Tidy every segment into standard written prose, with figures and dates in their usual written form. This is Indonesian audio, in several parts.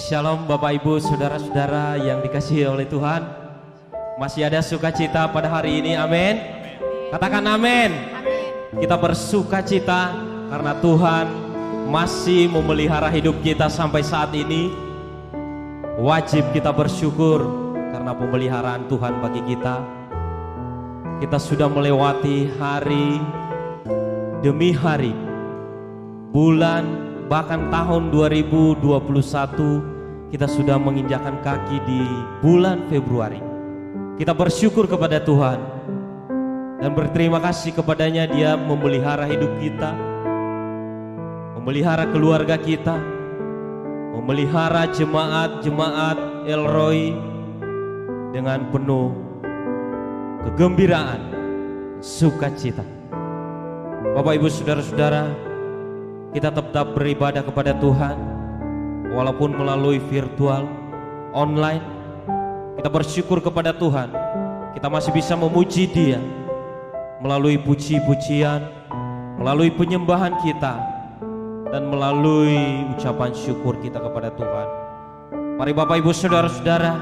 Shalom Bapak Ibu Saudara-saudara yang dikasihi oleh Tuhan. Masih ada sukacita pada hari ini, amin. Katakan amin. Kita bersukacita karena Tuhan masih memelihara hidup kita sampai saat ini. Wajib kita bersyukur karena pemeliharaan Tuhan bagi kita. Kita sudah melewati hari demi hari, bulan, bahkan tahun 2021. Kita sudah menginjakkan kaki di bulan Februari. Kita bersyukur kepada Tuhan dan berterima kasih kepadanya. Dia memelihara hidup kita, memelihara keluarga kita, memelihara jemaat-jemaat Elroy dengan penuh kegembiraan, sukacita. Bapak Ibu Saudara-saudara, kita tetap beribadah kepada Tuhan walaupun melalui virtual, online. Kita bersyukur kepada Tuhan, kita masih bisa memuji Dia melalui puji-pujian, melalui penyembahan kita, dan melalui ucapan syukur kita kepada Tuhan. Mari Bapak Ibu Saudara-saudara,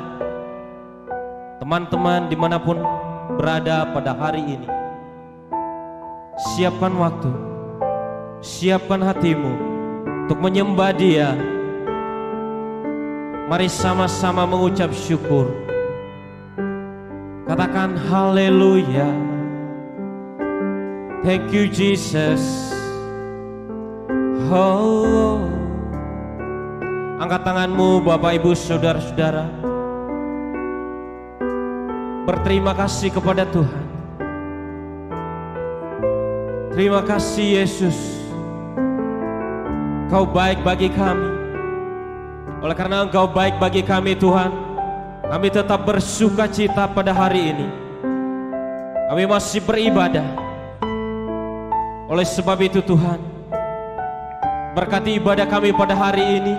teman-teman dimanapun berada pada hari ini, siapkan waktu, siapkan hatimu untuk menyembah Dia. Mari sama-sama mengucap syukur. Katakan haleluya. Thank you Jesus. Oh. Angkat tanganmu Bapak Ibu Saudara-saudara. Berterima kasih kepada Tuhan. Terima kasih Yesus. Kau baik bagi kami. Oleh karena Engkau baik bagi kami Tuhan, kami tetap bersuka cita pada hari ini. Kami masih beribadah. Oleh sebab itu Tuhan, berkati ibadah kami pada hari ini.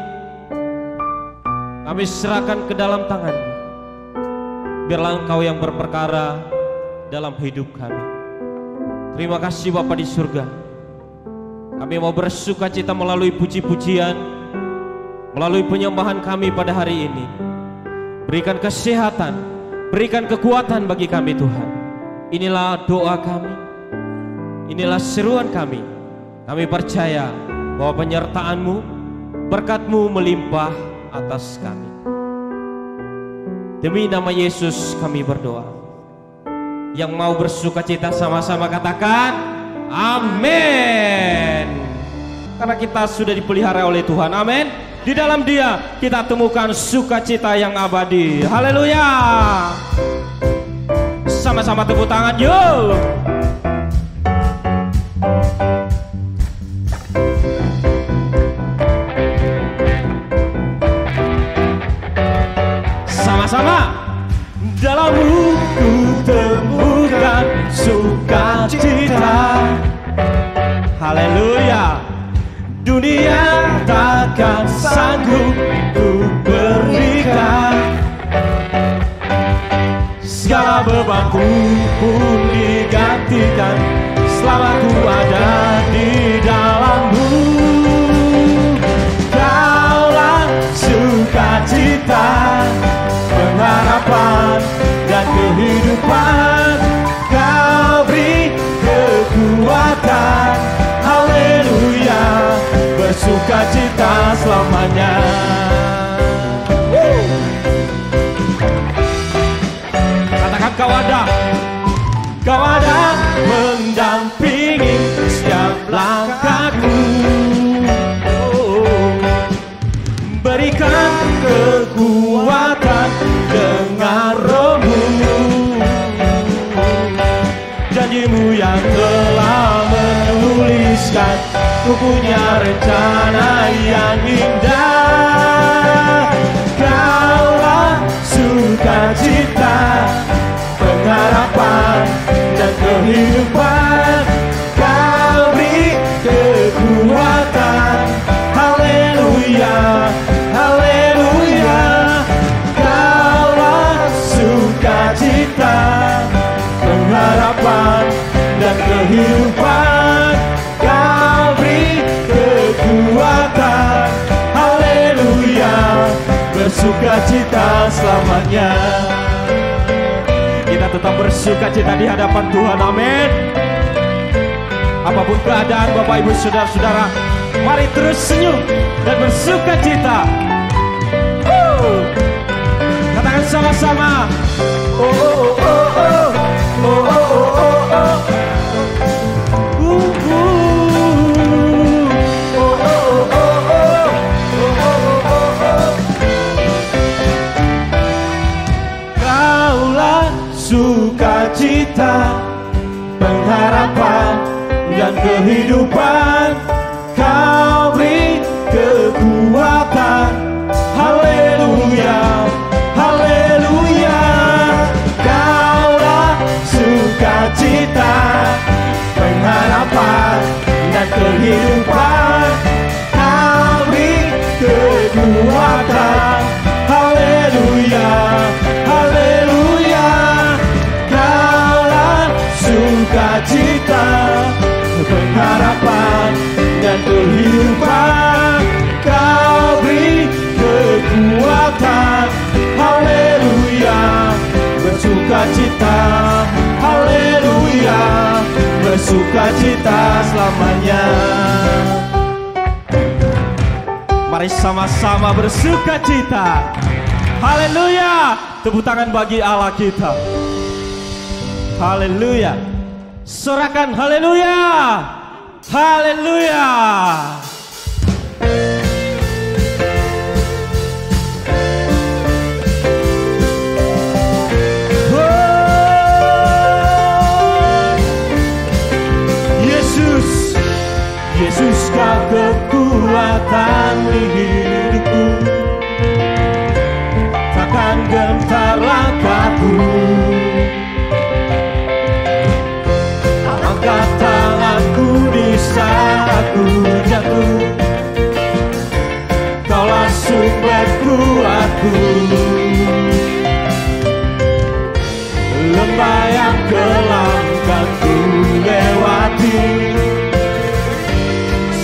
Kami serahkan ke dalam tangan-Mu. Biarlah Engkau yang berperkara dalam hidup kami. Terima kasih Bapa di surga. Kami mau bersuka cita melalui puji-pujian, melalui penyembahan kami pada hari ini. Berikan kesehatan, berikan kekuatan bagi kami Tuhan. Inilah doa kami, inilah seruan kami. Kami percaya bahwa penyertaan-Mu, berkat-Mu melimpah atas kami. Demi nama Yesus kami berdoa. Yang mau bersuka cita sama-sama katakan amin. Karena kita sudah dipelihara oleh Tuhan, amin. Di dalam Dia kita temukan sukacita yang abadi. Haleluya. Sama-sama tepuk tangan yuk. Sama-sama. Dalam-Mu ku temukan sukacita. Haleluya. Dunia takkan sanggup ku berikan. Segala bebanku pun digantikan selama ku ada di dalam-Mu. Kaulah sukacita, pengharapan dan kehidupan. Kau beri kekuatan, haleluya, bersukacita selamanya. Katakan kau ada mendampingi setiap langkahku. Berikan kekuatan dengan Roh-Mu. Janji-Mu yang telah menuliskan, ku punya rencana yang indah. Kaulah sukacita, pengharapan dan kehidupan. Kau beri kekuatan, haleluya, haleluya. Kaulah sukacita, pengharapan dan kehidupan. Kau beri kekuatan, haleluya, bersukacita selamanya. Kita tetap bersukacita di hadapan Tuhan, amin. Apapun keadaan Bapak Ibu Saudara-saudara, mari terus senyum dan bersukacita. Katakan sama-sama. Oh, oh, oh, oh. Oh, oh, oh, oh, oh. Kaulah sukacita, pengharapan dan kehidupan. Kau beri kekuatan. Haleluya, haleluya. Kaulah sukacita, pengharapan dan kehidupan. Kau beri kekuatan. Haleluya, haleluya. Kaulah sukacita, pengharapan dan kehidupan. Kau beri kekuatan. Haleluya, bersukacita. Haleluya, bersukacita selamanya. Mari sama-sama bersukacita. Haleluya, tepuk tangan bagi Allah kita. Haleluya, sorakan haleluya, haleluya. Yesus, kau kekuatan di hidupku, takkan gentar langkahku. Angkat tanganku di saat aku jatuh, Kaulah sumber kuatku. Lembah yang kelam kan ku lewati,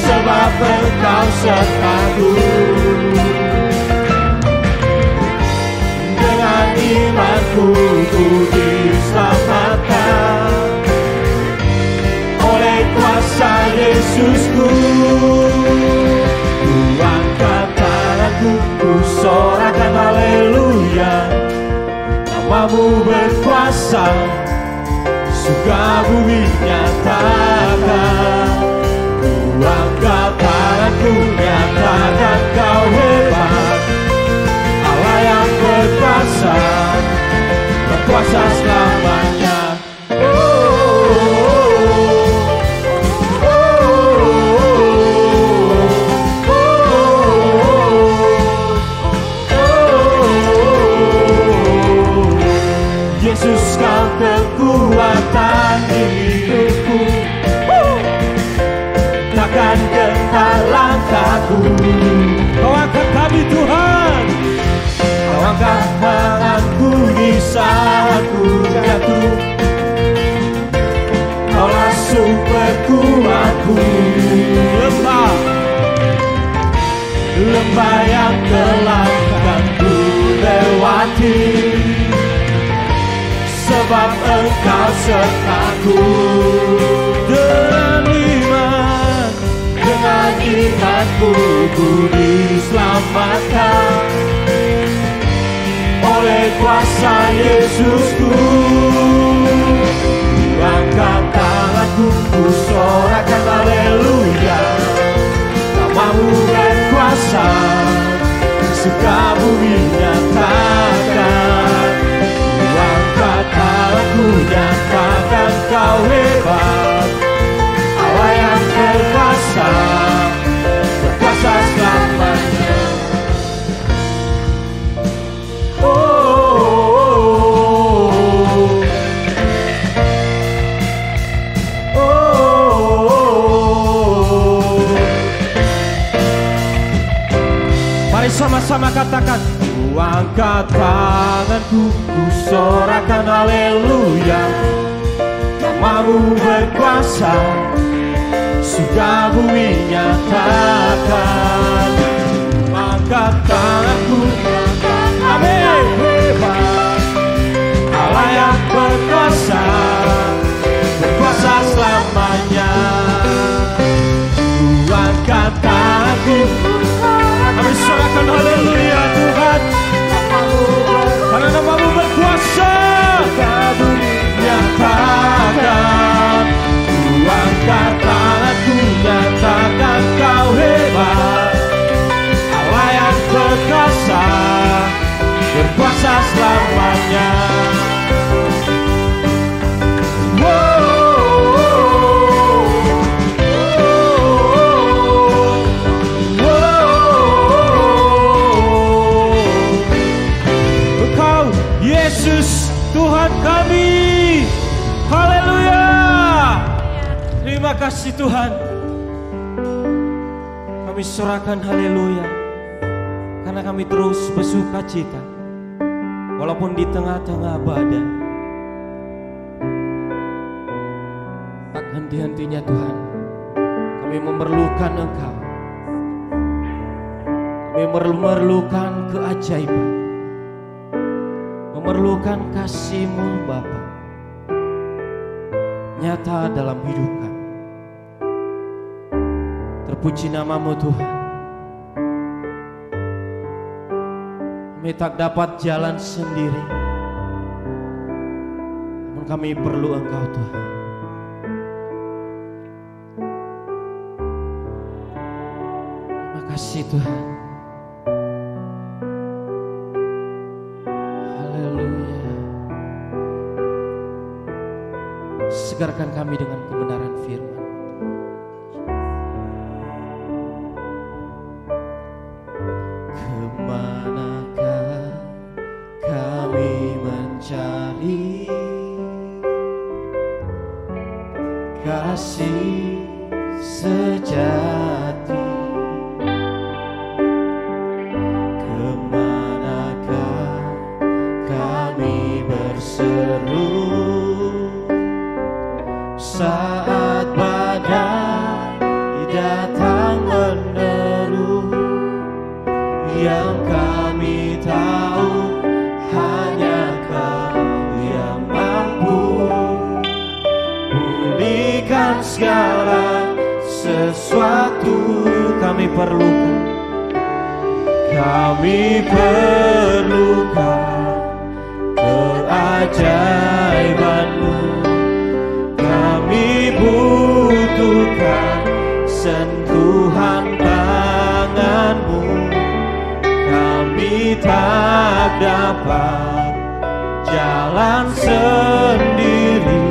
sebab Engkau sertaku. Dengan imanku ku diselamatkan oleh kuasa Yesusku. Ku angkat tanganku, ku sorakan haleluya. Namamu berkuasa, surga bumi nyatakan. Angkat tanganku, nyatakan Kau hebat, Allah yang berkuasa, berkuasa selamanya. Yesus, Kau kekuatan di hidupku, takkan gentar langkahku. Kau angkat kami Tuhan, Kau angkat tanganku di saat ku jatuh. Kaulah sumber kuatku. Lembah yang telah kan ku lewati, sebab Engkau sertaku. Dengan imanku ku diselamatkan oleh kuasa Yesusku. Ku angkat tanganku, ku sorakan haleluya. Namamu berkuasa, surga bumi nyatakan. Ku angkat tanganku, nyatakan Kau hebat, Allah yang berkuasa, berkuasa selamanya. Oh, oh, oh, oh. Mari sama-sama katakan. Ku angkat tanganku, ku sorakan haleluya. Namamu berkuasa, surga bumi nyatakan. Angkat tanganku, Yesus Tuhan kami. Haleluya. Terima kasih Tuhan. Kami serahkan haleluya. Karena kami terus bersuka cita walaupun di tengah-tengah badai. Tak henti-hentinya Tuhan, kami memerlukan Engkau. Kami memerlukan keajaiban, memerlukan kasih-Mu Bapa nyata dalam hidup kami. Terpuji nama-Mu Tuhan. Kami tak dapat jalan sendiri, namun kami perlu Engkau Tuhan. Terima kasih Tuhan. Segarkan kami dengan kebenaran firman. Kemanakah kami mencari kasih sejati? Kemanakah kami berseru saat badai datang meneru? Yang kami tahu hanya Kau yang mampu pulihkan segala sesuatu. Kami perlukan, kami perlukan keajaiban-Mu. Kami butuhkan sentuhan tangan-Mu. Kami tak dapat jalan sendiri.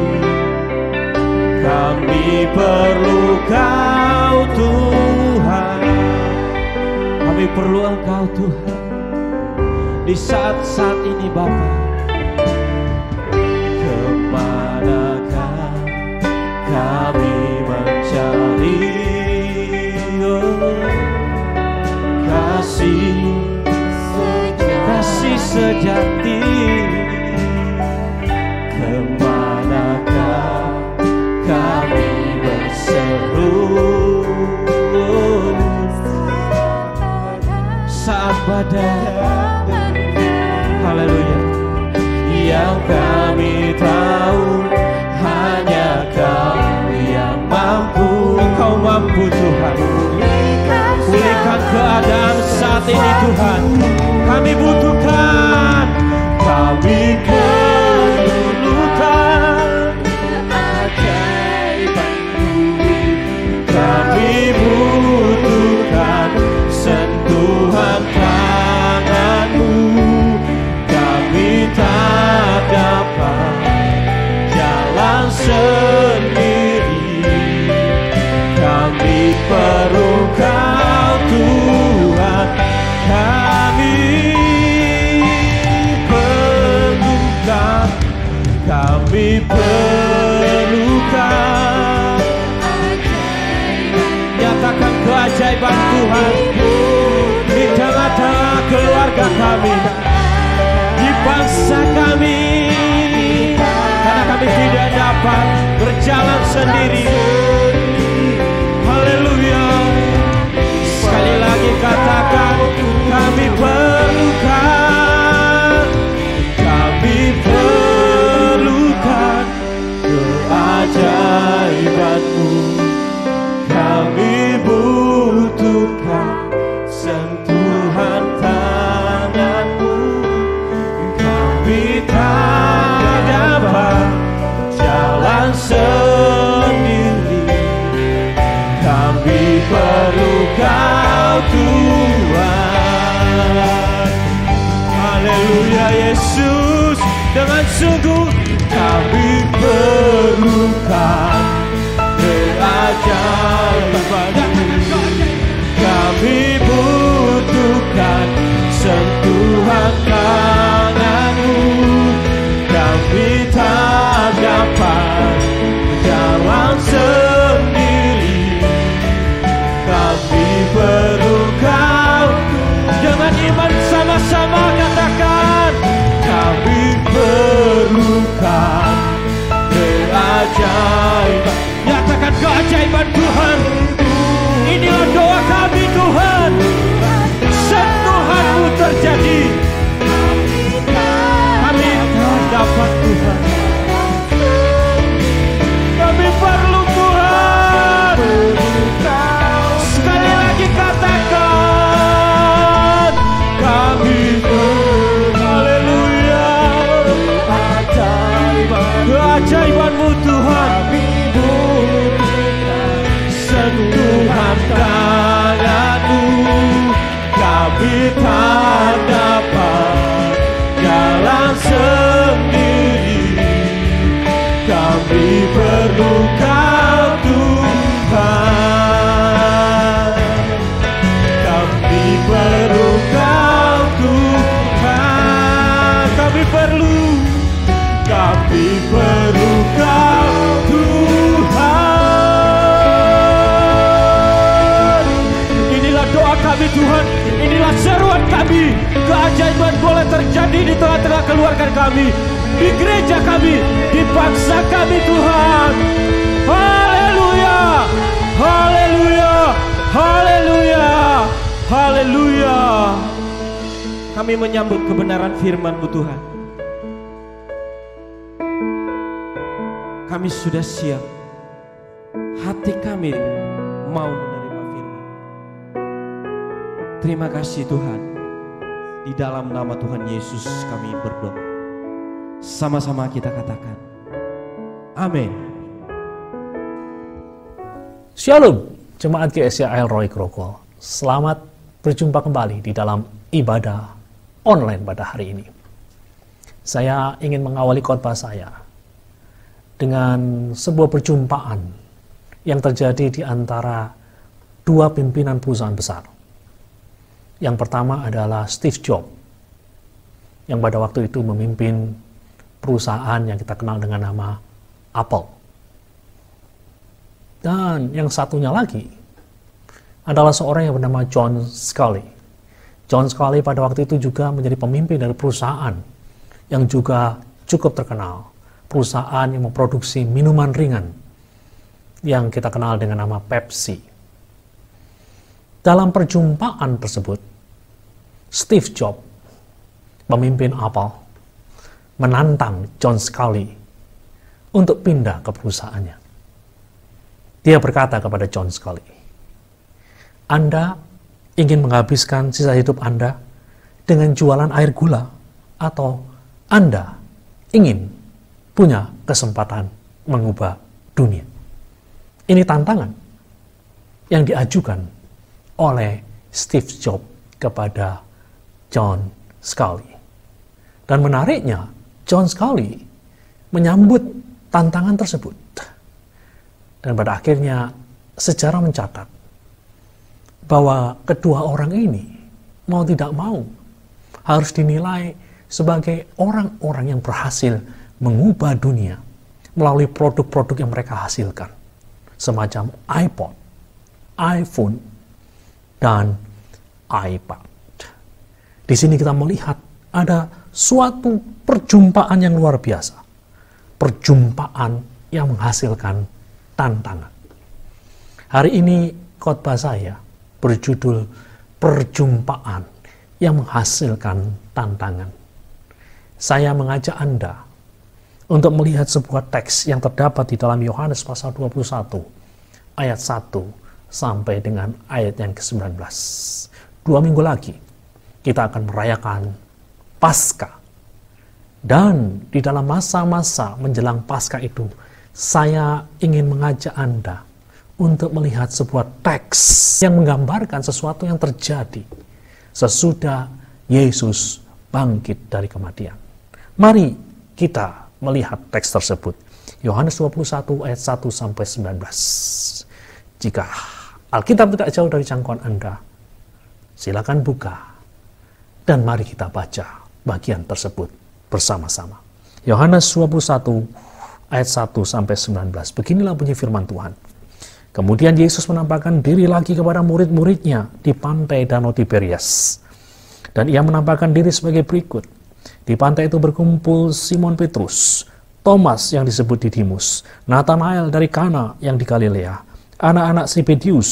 Kami perlu Kau Tuhan. Kami perlu Engkau Tuhan di saat-saat ini Bapa. Kemanakah kami mencari kasih sejati? Kemanakah kami berseru saat badai? Haleluya. Yang kami tahu hanya Kau yang mampu. Engkau mampu Tuhan. Pulihkan keadaan saat ini Tuhan. Kami butuhkan, kami perlukan keajaiban-Mu. Kami butuhkan sentuhan tangan-Mu. Kami tak dapat jalan sendiri. Kami perlu Kau Tuhan. Kami perlukan, kami perlukan. Nyatakan keajaiban Tuhan di tengah-tengah keluarga kami, di bangsa kami, karena kami tidak dapat berjalan sendiri. Haleluya. Sekali lagi katakan, kami perlukan, kami perlukan keajaiban-Mu. Kami butuhkan sentuhan tangan-Mu. Kami tak dapat jalan sendiri. Kami perlu Kau Tuhan. Haleluya Yesus. dengan sungguh kami perlukan keajaiban-Mu. Kami butuhkan sentuhan tangan-Mu. Kami tak dapat berjalan sendiri. Kami perlu Kau. Dengan iman sama-sama katakan, kami perlukan keajaiban. Nyatakan keajaiban Tuhan. Inilah doa kami Tuhan. Sentuhan-Mu terjadi. Kami dapat Tuhan. Kami perlu Tuhan. Sekali lagi katakan, kami perlu. Haleluya. Keajaiban-Mu Tuhan. Sentuhan tangan-Mu. Kami tak dapat jalan sendiri. Kami perlu Kau Tuhan. Kami perlu Kau Tuhan. Kami perlu Kau Tuhan. Inilah doa kami Tuhan. Inilah seruan kami. Keajaiban boleh terjadi di tengah-tengah keluarga kami, di gereja kami, di bangsa kami Tuhan. Haleluya. Haleluya. Haleluya. Haleluya. Kami menyambut kebenaran firman-Mu Tuhan. Kami sudah siap. Hati kami mau menerima firman. Terima kasih Tuhan. Di dalam nama Tuhan Yesus kami berdoa. Sama-sama kita katakan, amin. Shalom, Jemaat GSI Roy Grogol. Selamat berjumpa kembali di dalam ibadah online pada hari ini. Saya ingin mengawali khotbah saya dengan sebuah perjumpaan yang terjadi di antara dua pimpinan perusahaan besar. Yang pertama adalah Steve Jobs, yang pada waktu itu memimpin perusahaan yang kita kenal dengan nama Apple. Dan yang satunya lagi adalah seorang yang bernama John Sculley. John Sculley pada waktu itu juga menjadi pemimpin dari perusahaan yang juga cukup terkenal. Perusahaan yang memproduksi minuman ringan yang kita kenal dengan nama Pepsi. Dalam perjumpaan tersebut, Steve Jobs, pemimpin Apple, menantang John Sculley untuk pindah ke perusahaannya. Dia berkata kepada John Sculley, Anda ingin menghabiskan sisa hidup Anda dengan jualan air gula, atau Anda ingin punya kesempatan mengubah dunia? Ini tantangan yang diajukan oleh Steve Jobs kepada John Sculley. Dan menariknya, John Sculley menyambut tantangan tersebut. Dan pada akhirnya sejarah mencatat bahwa kedua orang ini mau tidak mau harus dinilai sebagai orang-orang yang berhasil mengubah dunia melalui produk-produk yang mereka hasilkan. Semacam iPod, iPhone, dan iPad. Di sini kita melihat ada suatu perjumpaan yang luar biasa. Perjumpaan yang menghasilkan tantangan. Hari ini khotbah saya berjudul Perjumpaan yang menghasilkan tantangan. Saya mengajak Anda untuk melihat sebuah teks yang terdapat di dalam Yohanes pasal 21 ayat 1 sampai dengan ayat yang ke-19. 2 minggu lagi kita akan merayakan Paskah. Dan di dalam masa-masa menjelang Paskah itu, saya ingin mengajak Anda untuk melihat sebuah teks yang menggambarkan sesuatu yang terjadi sesudah Yesus bangkit dari kematian. Mari kita melihat teks tersebut. Yohanes 21 ayat 1 sampai 19. Jika Alkitab tidak jauh dari jangkauan Anda, silakan buka dan mari kita baca bagian tersebut bersama-sama. Yohanes 21 ayat 1 sampai 19. Beginilah bunyi firman Tuhan. Kemudian Yesus menampakkan diri lagi kepada murid-muridnya di pantai Danau Tiberias. Dan ia menampakkan diri sebagai berikut. Di pantai itu berkumpul Simon Petrus, Thomas yang disebut Didimus, Nathanael dari Kana yang di Galilea, anak-anak Zebedius,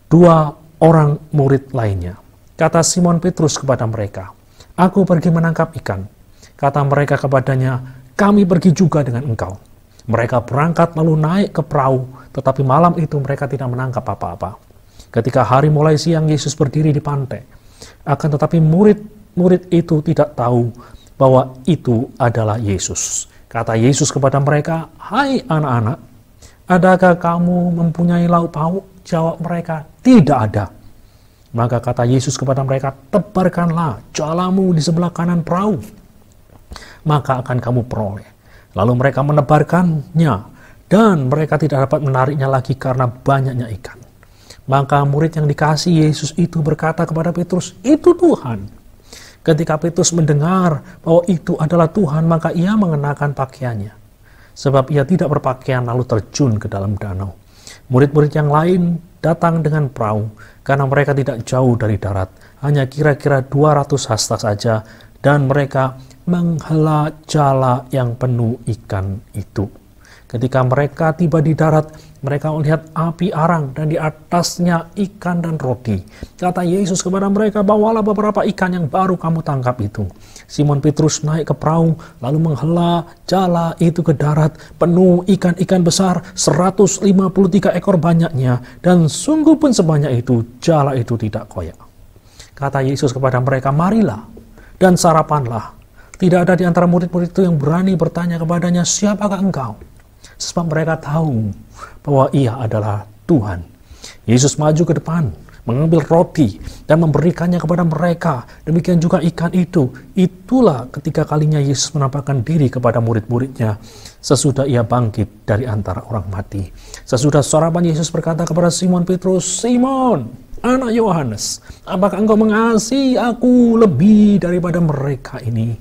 2 orang murid lainnya. Kata Simon Petrus kepada mereka, "Aku pergi menangkap ikan." Kata mereka kepadanya, "Kami pergi juga dengan engkau." Mereka berangkat lalu naik ke perahu, tetapi malam itu mereka tidak menangkap apa-apa. Ketika hari mulai siang, Yesus berdiri di pantai. Akan tetapi murid-murid itu tidak tahu bahwa itu adalah Yesus. Kata Yesus kepada mereka, "Hai anak-anak, adakah kamu mempunyai lauk pauk?" Jawab mereka, "Tidak ada." Maka kata Yesus kepada mereka, "Tebarkanlah jalamu di sebelah kanan perahu, maka akan kamu peroleh." Lalu mereka menebarkannya, dan mereka tidak dapat menariknya lagi karena banyaknya ikan. Maka murid yang dikasihi Yesus itu berkata kepada Petrus, "Itu Tuhan." Ketika Petrus mendengar bahwa itu adalah Tuhan, maka ia mengenakan pakaiannya, sebab ia tidak berpakaian, lalu terjun ke dalam danau. Murid-murid yang lain datang dengan perahu, karena mereka tidak jauh dari darat, hanya kira-kira 200 hasta saja, dan mereka menghela jala yang penuh ikan itu. Ketika mereka tiba di darat, mereka melihat api arang dan di atasnya ikan dan roti. Kata Yesus kepada mereka, "Bawalah beberapa ikan yang baru kamu tangkap itu." Simon Petrus naik ke perahu, lalu menghela jala itu ke darat, penuh ikan-ikan besar, 153 ekor banyaknya, dan sungguh pun sebanyak itu, jala itu tidak koyak. Kata Yesus kepada mereka, "Marilah dan sarapanlah." Tidak ada di antara murid-murid itu yang berani bertanya kepadanya, "Siapakah engkau?" Sebab mereka tahu bahwa ia adalah Tuhan. Yesus maju ke depan, mengambil roti dan memberikannya kepada mereka. Demikian juga ikan itu. Itulah ketiga kalinya Yesus menampakkan diri kepada murid-muridnya sesudah ia bangkit dari antara orang mati. Sesudah sarapan, Yesus berkata kepada Simon Petrus, "Simon, anak Yohanes, apakah engkau mengasihi aku lebih daripada mereka ini?"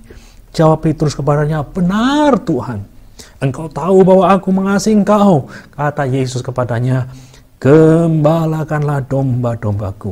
Jawab Petrus kepadanya, "Benar Tuhan, Engkau tahu bahwa aku mengasihi engkau." Kata Yesus kepadanya, "Gembalakanlah domba-dombaku."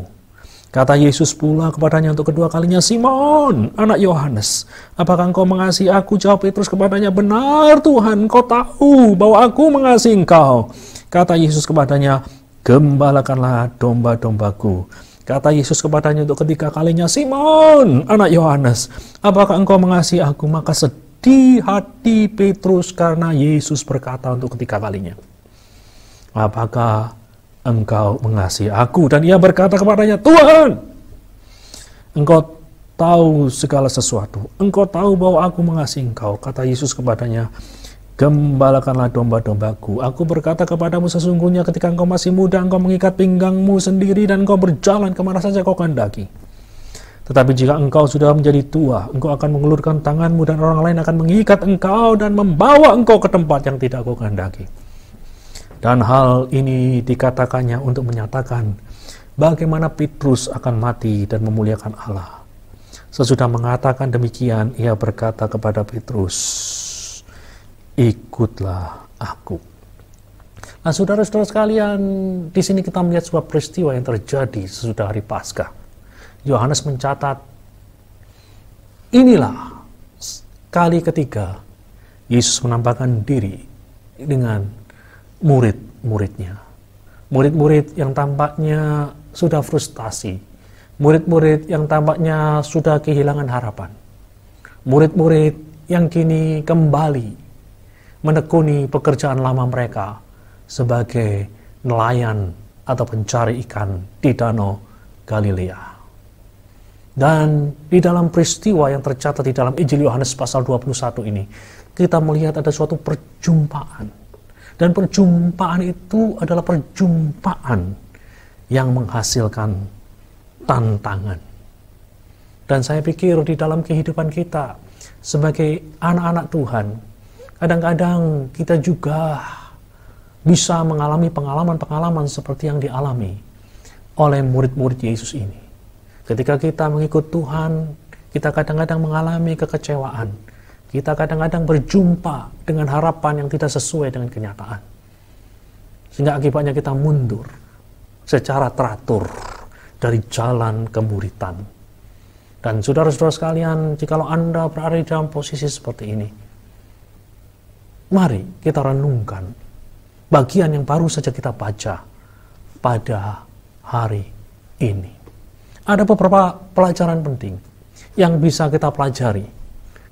Kata Yesus pula kepadanya untuk kedua kalinya, "Simon, anak Yohanes, apakah engkau mengasihi aku?" Jawab Petrus kepadanya, "Benar Tuhan, Engkau tahu bahwa aku mengasihi engkau." Kata Yesus kepadanya, "Gembalakanlah domba-dombaku." Kata Yesus kepadanya untuk ketiga kalinya, "Simon, anak Yohanes, apakah engkau mengasihi aku?" Maka sedih hati Petrus karena Yesus berkata untuk ketiga kalinya, "Apakah engkau mengasihi aku?" Dan ia berkata kepadanya, "Tuhan, Engkau tahu segala sesuatu. Engkau tahu bahwa aku mengasihi engkau." Kata Yesus kepadanya, "Gembalakanlah domba-dombaku. Aku berkata kepadamu, sesungguhnya ketika engkau masih muda, engkau mengikat pinggangmu sendiri dan engkau berjalan kemana saja kau kehendaki. Tetapi jika engkau sudah menjadi tua, engkau akan mengulurkan tanganmu dan orang lain akan mengikat engkau dan membawa engkau ke tempat yang tidak kau kehendaki." Dan hal ini dikatakannya untuk menyatakan bagaimana Petrus akan mati dan memuliakan Allah. Sesudah mengatakan demikian, ia berkata kepada Petrus, "Ikutlah aku." Nah, saudara-saudara sekalian, di sini kita melihat sebuah peristiwa yang terjadi sesudah hari Paskah. Yohanes mencatat, inilah kali ketiga Yesus menampakkan diri dengan murid-muridnya. Murid-murid yang tampaknya sudah frustasi. Murid-murid yang tampaknya sudah kehilangan harapan. Murid-murid yang kini kembali menekuni pekerjaan lama mereka sebagai nelayan atau pencari ikan di Danau Galilea. Dan di dalam peristiwa yang tercatat di dalam Injil Yohanes pasal 21 ini, kita melihat ada suatu perjumpaan. Dan perjumpaan itu adalah perjumpaan yang menghasilkan tantangan. Dan saya pikir di dalam kehidupan kita, sebagai anak-anak Tuhan, kadang-kadang kita juga bisa mengalami pengalaman-pengalaman seperti yang dialami oleh murid-murid Yesus ini. Ketika kita mengikut Tuhan, kita kadang-kadang mengalami kekecewaan. Kita kadang-kadang berjumpa dengan harapan yang tidak sesuai dengan kenyataan. Sehingga akibatnya kita mundur secara teratur dari jalan kemuritan. Dan saudara-saudara sekalian, jikalau Anda berada di dalam posisi seperti ini, mari kita renungkan bagian yang baru saja kita baca pada hari ini. Ada beberapa pelajaran penting yang bisa kita pelajari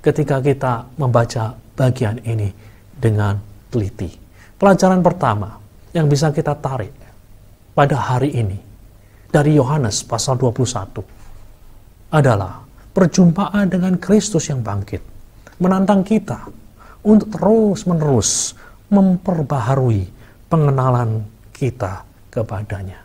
ketika kita membaca bagian ini dengan teliti. Pelajaran pertama yang bisa kita tarik pada hari ini dari Yohanes pasal 21 adalah perjumpaan dengan Kristus yang bangkit menantang kita untuk terus-menerus memperbaharui pengenalan kita kepadanya.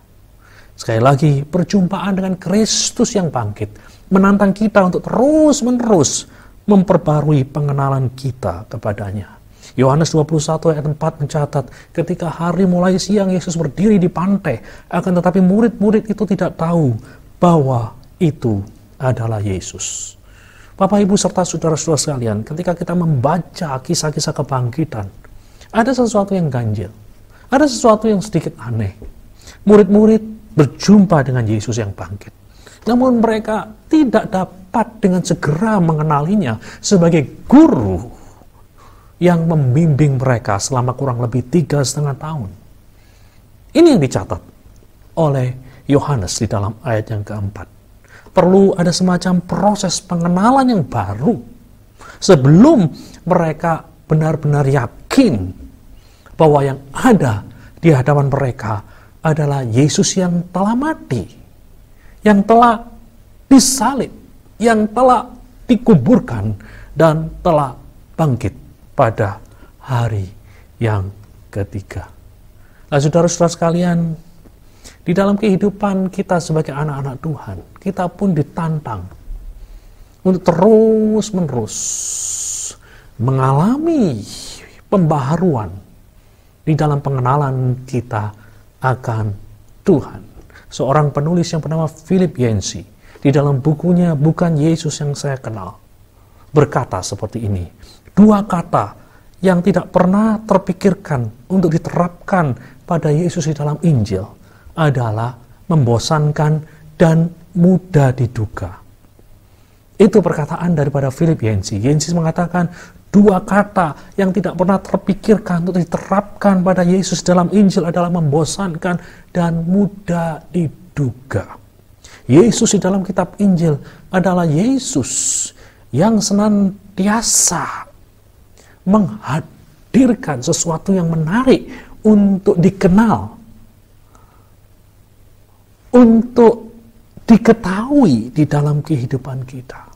Sekali lagi, perjumpaan dengan Kristus yang bangkit menantang kita untuk terus-menerus memperbarui pengenalan kita kepadanya. Yohanes 21 ayat 4 mencatat, ketika hari mulai siang Yesus berdiri di pantai, akan tetapi murid-murid itu tidak tahu bahwa itu adalah Yesus. Bapak, Ibu, serta saudara-saudara sekalian, ketika kita membaca kisah-kisah kebangkitan, ada sesuatu yang ganjil, ada sesuatu yang sedikit aneh. Murid-murid berjumpa dengan Yesus yang bangkit. Namun mereka tidak dapat dengan segera mengenalinya sebagai guru yang membimbing mereka selama kurang lebih 3,5 tahun. Ini yang dicatat oleh Yohanes di dalam ayat yang keempat. Perlu ada semacam proses pengenalan yang baru sebelum mereka benar-benar yakin bahwa yang ada di hadapan mereka adalah Yesus yang telah mati, yang telah disalib, yang telah dikuburkan, dan telah bangkit pada hari yang ketiga. Nah, saudara-saudara sekalian, di dalam kehidupan kita sebagai anak-anak Tuhan, kita pun ditantang untuk terus-menerus mengalami pembaharuan di dalam pengenalan kita akan Tuhan. Seorang penulis yang bernama Philip Yancey di dalam bukunya Bukan Yesus Yang Saya Kenal berkata seperti ini: dua kata yang tidak pernah terpikirkan untuk diterapkan pada Yesus di dalam Injil adalah membosankan dan mudah diduga. Itu perkataan daripada Philip Yancey. Yancey mengatakan dua kata yang tidak pernah terpikirkan untuk diterapkan pada Yesus dalam Injil adalah membosankan dan mudah diduga. Yesus di dalam kitab Injil adalah Yesus yang senantiasa menghadirkan sesuatu yang menarik untuk dikenal, untuk diketahui di dalam kehidupan kita.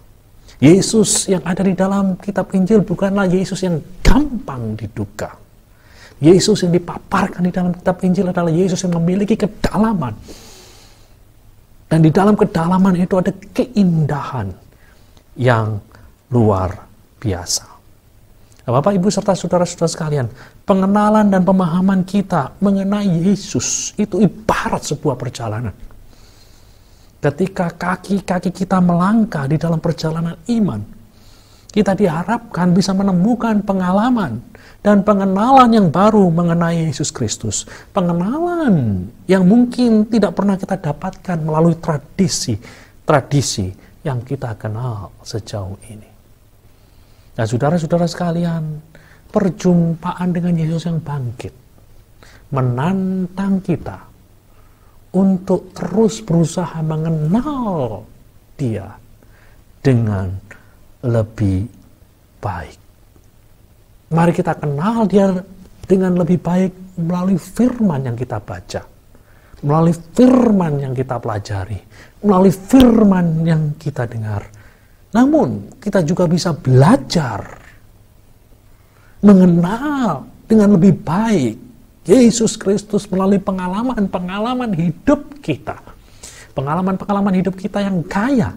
Yesus yang ada di dalam kitab Injil bukanlah Yesus yang gampang diduga. Yesus yang dipaparkan di dalam kitab Injil adalah Yesus yang memiliki kedalaman. Dan di dalam kedalaman itu ada keindahan yang luar biasa. Nah, Bapak, Ibu, serta saudara-saudara sekalian, pengenalan dan pemahaman kita mengenai Yesus itu ibarat sebuah perjalanan. Ketika kaki-kaki kita melangkah di dalam perjalanan iman, kita diharapkan bisa menemukan pengalaman dan pengenalan yang baru mengenai Yesus Kristus. Pengenalan yang mungkin tidak pernah kita dapatkan melalui tradisi yang kita kenal sejauh ini. Nah, saudara-saudara sekalian, perjumpaan dengan Yesus yang bangkit menantang kita untuk terus berusaha mengenal Dia dengan lebih baik. Mari kita kenal Dia dengan lebih baik melalui firman yang kita baca, melalui firman yang kita pelajari, melalui firman yang kita dengar. Namun, kita juga bisa belajar mengenal dengan lebih baik Yesus Kristus melalui pengalaman-pengalaman hidup kita. Pengalaman-pengalaman hidup kita yang kaya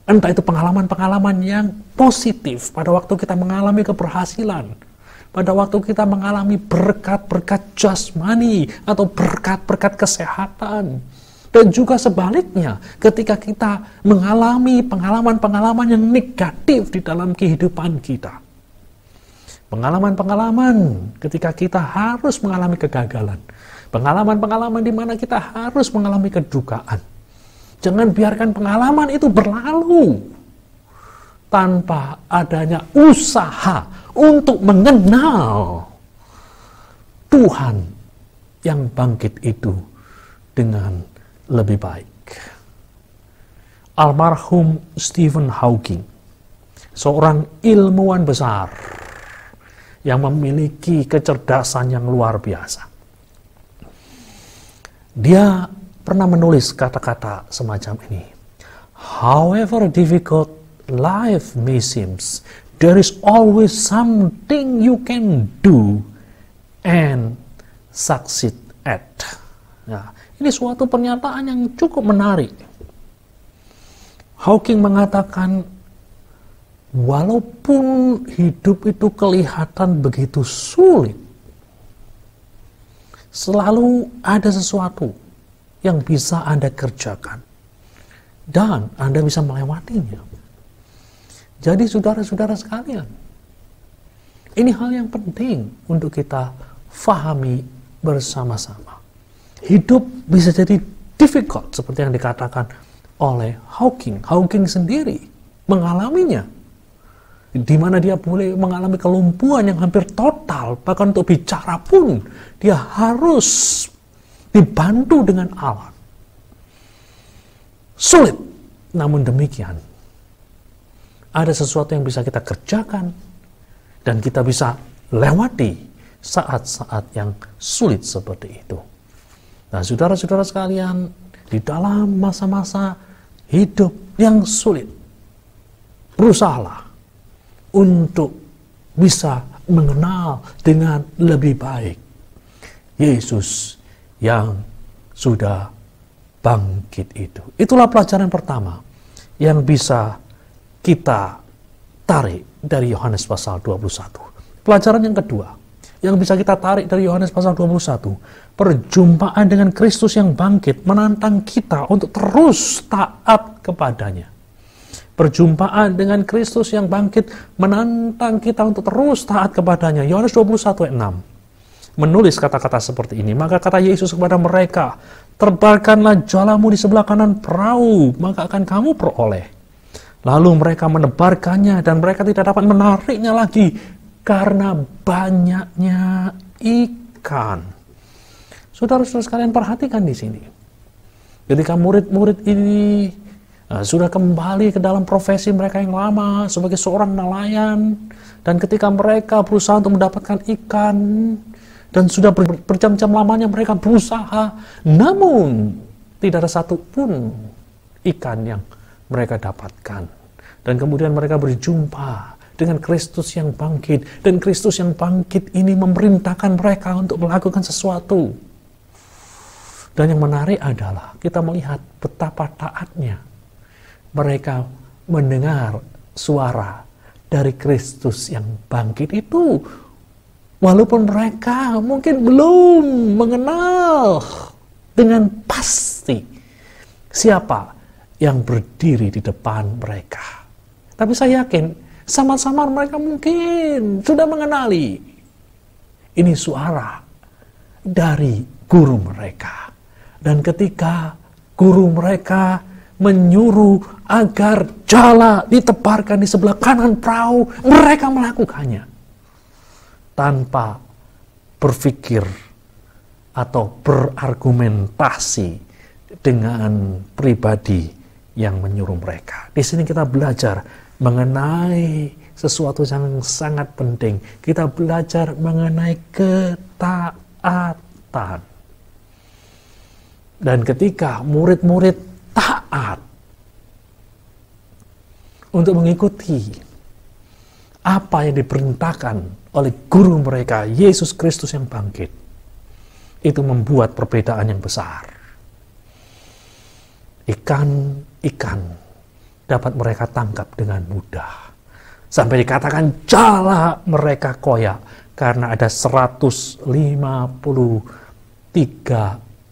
Entah itu pengalaman-pengalaman yang positif pada waktu kita mengalami keberhasilan, pada waktu kita mengalami berkat-berkat jasmani atau berkat-berkat kesehatan. Dan juga sebaliknya, ketika kita mengalami pengalaman-pengalaman yang negatif di dalam kehidupan kita. Pengalaman-pengalaman ketika kita harus mengalami kegagalan. Pengalaman-pengalaman di mana kita harus mengalami kedukaan. Jangan biarkan pengalaman itu berlalu tanpa adanya usaha untuk mengenal Tuhan yang bangkit itu dengan lebih baik. Almarhum Stephen Hawking, seorang ilmuwan besar yang memiliki kecerdasan yang luar biasa. Dia pernah menulis kata-kata semacam ini. However difficult life may seem, there is always something you can do and succeed at. Nah, ini suatu pernyataan yang cukup menarik. Hawking mengatakan, walaupun hidup itu kelihatan begitu sulit, selalu ada sesuatu yang bisa Anda kerjakan dan Anda bisa melewatinya. Jadi saudara-saudara sekalian, ini hal yang penting untuk kita fahami bersama-sama. Hidup bisa jadi difficult seperti yang dikatakan oleh Hawking. Hawking sendiri mengalaminya, di mana dia boleh mengalami kelumpuhan yang hampir total, bahkan untuk bicara pun dia harus dibantu dengan alat. Sulit, namun demikian ada sesuatu yang bisa kita kerjakan dan kita bisa lewati saat-saat yang sulit seperti itu. Nah, saudara-saudara sekalian, di dalam masa-masa hidup yang sulit, berusahalah untuk bisa mengenal dengan lebih baik Yesus yang sudah bangkit itu. Itulah pelajaran pertama yang bisa kita tarik dari Yohanes pasal 21. Pelajaran yang kedua yang bisa kita tarik dari Yohanes pasal 21, perjumpaan dengan Kristus yang bangkit menantang kita untuk terus taat kepadanya. Perjumpaan dengan Kristus yang bangkit menantang kita untuk terus taat kepadanya. Yohanes 21 ayat 6 menulis kata-kata seperti ini. Maka kata Yesus kepada mereka, tebarkanlah jalamu di sebelah kanan perahu, maka akan kamu peroleh. Lalu mereka menebarkannya dan mereka tidak dapat menariknya lagi karena banyaknya ikan. Saudara-saudara sekalian, perhatikan di sini. Ketika murid-murid ini sudah kembali ke dalam profesi mereka yang lama sebagai seorang nelayan, dan ketika mereka berusaha untuk mendapatkan ikan, dan sudah berjam-jam lamanya mereka berusaha, namun tidak ada satupun ikan yang mereka dapatkan. Dan kemudian mereka berjumpa dengan Kristus yang bangkit, dan Kristus yang bangkit ini memerintahkan mereka untuk melakukan sesuatu. Dan yang menarik adalah kita melihat betapa taatnya mereka mendengar suara dari Kristus yang bangkit itu, walaupun mereka mungkin belum mengenal dengan pasti siapa yang berdiri di depan mereka. Tapi saya yakin sama-sama mereka mungkin sudah mengenali ini suara dari guru mereka. Dan ketika guru mereka menyuruh agar jala ditebarkan di sebelah kanan perahu, mereka melakukannya tanpa berpikir atau berargumentasi dengan pribadi yang menyuruh mereka. Di sini kita belajar mengenai sesuatu yang sangat penting. Kita belajar mengenai ketaatan. Dan ketika murid-murid taat untuk mengikuti apa yang diperintahkan oleh guru mereka, Yesus Kristus yang bangkit, itu membuat perbedaan yang besar. Ikan dapat mereka tangkap dengan mudah. Sampai dikatakan jala mereka koyak karena ada 153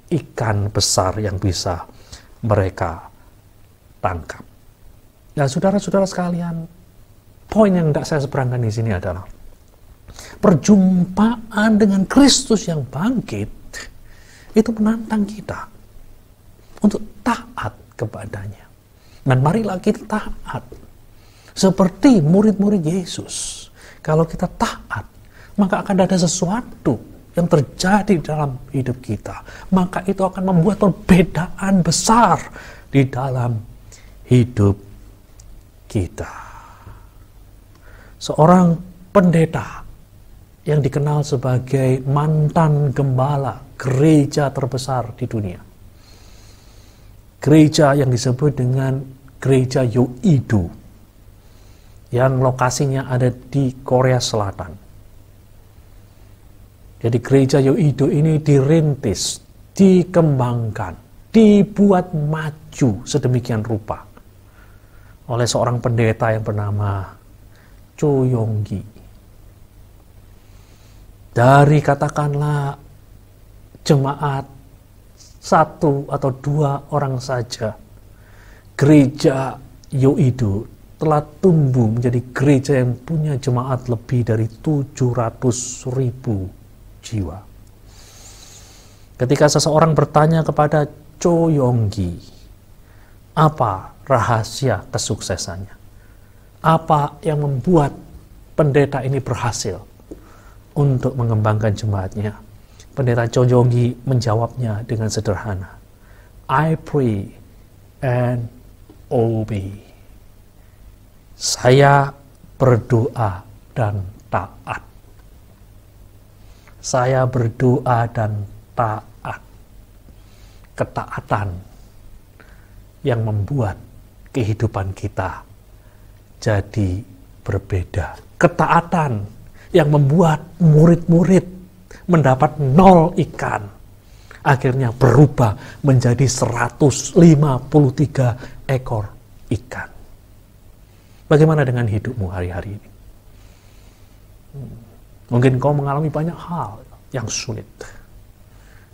ikan besar yang bisa mereka tangkap. Nah, saudara-saudara sekalian, poin yang tidak saya seberangkan di sini adalah perjumpaan dengan Kristus yang bangkit itu menantang kita untuk taat kepadanya. Dan marilah kita taat seperti murid-murid Yesus. Kalau kita taat, maka akan ada sesuatu yang terjadi dalam hidup kita. Maka itu akan membuat perbedaan besar di dalam hidup kita. Seorang pendeta yang dikenal sebagai mantan gembala gereja terbesar di dunia. Gereja yang disebut dengan gereja Yoido, yang lokasinya ada di Korea Selatan. Jadi gereja Yoido ini dirintis, dikembangkan, dibuat maju sedemikian rupa oleh seorang pendeta yang bernama Cho Yong-gi. Dari katakanlah jemaat 1 atau 2 orang saja, gereja Yoido telah tumbuh menjadi gereja yang punya jemaat lebih dari 700.000 jiwa. Ketika seseorang bertanya kepada Cho Yong-gi, apa rahasia kesuksesannya? Apa yang membuat pendeta ini berhasil untuk mengembangkan jemaatnya? Pendeta Cho Yong-gi menjawabnya dengan sederhana. I pray and obey. Saya berdoa dan taat. Saya berdoa dan taat. Ketaatan yang membuat kehidupan kita jadi berbeda. Ketaatan yang membuat murid-murid mendapat 0 ikan, akhirnya berubah menjadi 153 ekor ikan. Bagaimana dengan hidupmu hari-hari ini? Mungkin kau mengalami banyak hal yang sulit.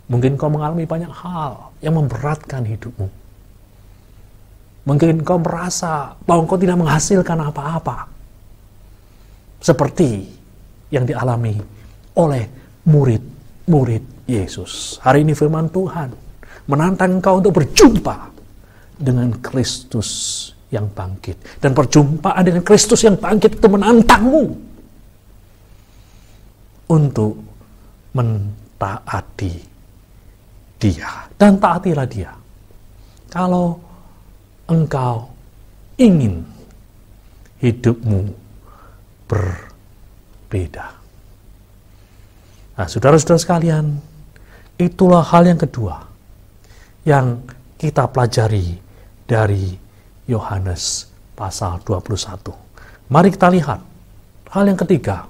Mungkin kau mengalami banyak hal yang memberatkan hidupmu. Mungkin kau merasa bahwa kau tidak menghasilkan apa-apa. Seperti yang dialami oleh murid-murid Yesus. Hari ini firman Tuhan menantang engkau untuk berjumpa dengan Kristus yang bangkit. Dan perjumpaan dengan Kristus yang bangkit itu menantangmu untuk mentaati Dia. Dan taatilah Dia. Kalau engkau ingin hidupmu berbeda. Nah, saudara-saudara sekalian, itulah hal yang kedua yang kita pelajari dari Yohanes pasal 21. Mari kita lihat hal yang ketiga